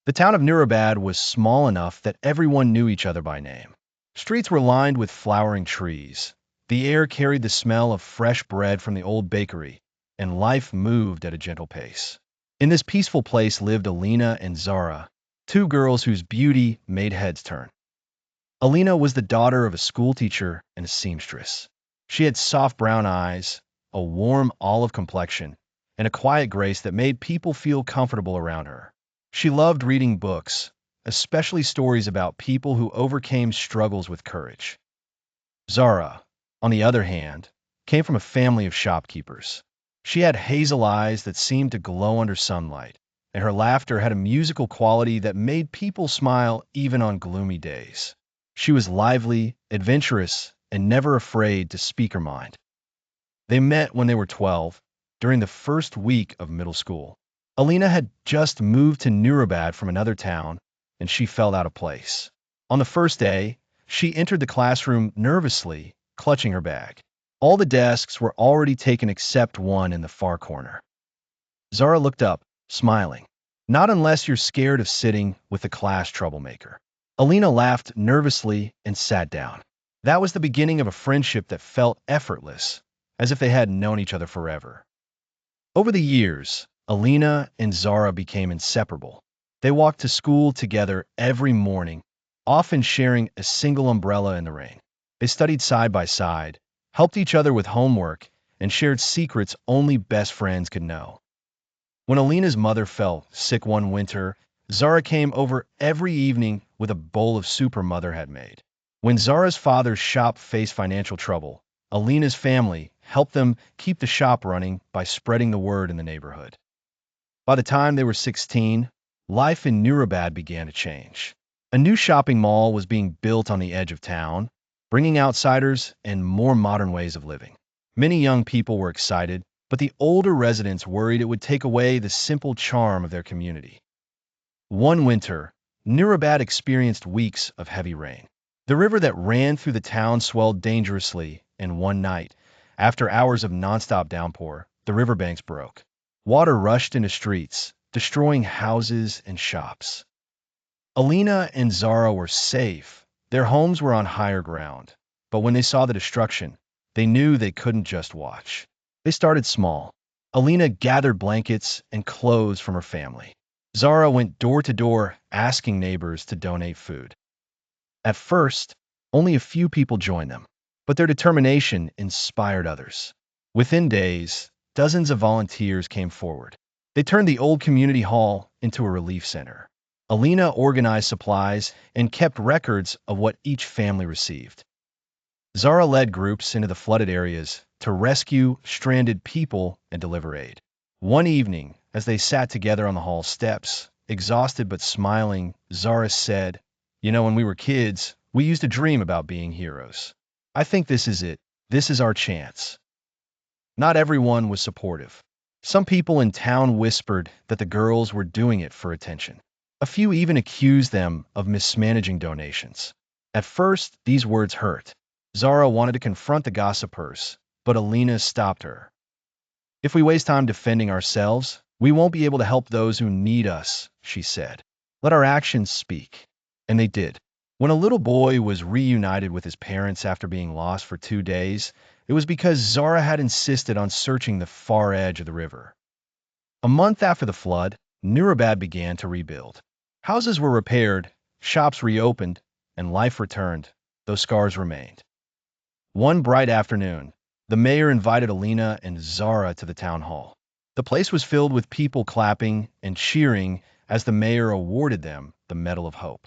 The town of Noorabad was small enough that everyone knew each other by name. Streets were lined with flowering trees. The air carried the smell of fresh bread from the old bakery, and life moved at a gentle pace. In this peaceful place lived Alina and Zara, two girls whose beauty made heads turn. Alina was the daughter of a schoolteacher and a seamstress. She had soft brown eyes, a warm olive complexion, and a quiet grace that made people feel comfortable around her. She loved reading books, especially stories about people who overcame struggles with courage. Zara, on the other hand, came from a family of shopkeepers. She had hazel eyes that seemed to glow under sunlight, and her laughter had a musical quality that made people smile even on gloomy days. She was lively, adventurous, and never afraid to speak her mind. They met when they were 12, during the first week of middle school. Alina had just moved to Noorabad from another town, and she felt out of place. On the first day, she entered the classroom nervously, clutching her bag. All the desks were already taken except one in the far corner. Zara looked up, smiling. Not unless you're scared of sitting with the class troublemaker. Alina laughed nervously and sat down. That was the beginning of a friendship that felt effortless, as if they had known each other forever. Over the years, Alina and Zara became inseparable. They walked to school together every morning, often sharing a single umbrella in the rain. They studied side by side, helped each other with homework, and shared secrets only best friends could know. When Alina's mother fell sick one winter, Zara came over every evening with a bowl of soup her mother had made. When Zara's father's shop faced financial trouble, Alina's family helped them keep the shop running by spreading the word in the neighborhood. By the time they were 16, life in Noorabad began to change. A new shopping mall was being built on the edge of town, bringing outsiders and more modern ways of living. Many young people were excited, but the older residents worried it would take away the simple charm of their community. One winter, Noorabad experienced weeks of heavy rain. The river that ran through the town swelled dangerously, and one night, after hours of nonstop downpour, the riverbanks broke. Water rushed into streets, destroying houses and shops. Alina and Zara were safe. Their homes were on higher ground. But when they saw the destruction, they knew they couldn't just watch. They started small. Alina gathered blankets and clothes from her family. Zara went door to door asking neighbors to donate food. At first, only a few people joined them, but their determination inspired others. Within days, dozens of volunteers came forward. They turned the old community hall into a relief center. Alina organized supplies and kept records of what each family received. Zara led groups into the flooded areas to rescue stranded people and deliver aid. One evening, as they sat together on the hall steps, exhausted but smiling, Zara said, "You know, when we were kids, we used to dream about being heroes. I think this is it. This is our chance." Not everyone was supportive. Some people in town whispered that the girls were doing it for attention. A few even accused them of mismanaging donations. At first, these words hurt. Zara wanted to confront the gossipers, but Alina stopped her. "If we waste time defending ourselves, we won't be able to help those who need us," she said. "Let our actions speak." And they did. When a little boy was reunited with his parents after being lost for 2 days, it was because Zara had insisted on searching the far edge of the river. A month after the flood, Noorabad began to rebuild. Houses were repaired, shops reopened, and life returned, though scars remained. One bright afternoon, the mayor invited Alina and Zara to the town hall. The place was filled with people clapping and cheering as the mayor awarded them the Medal of Hope.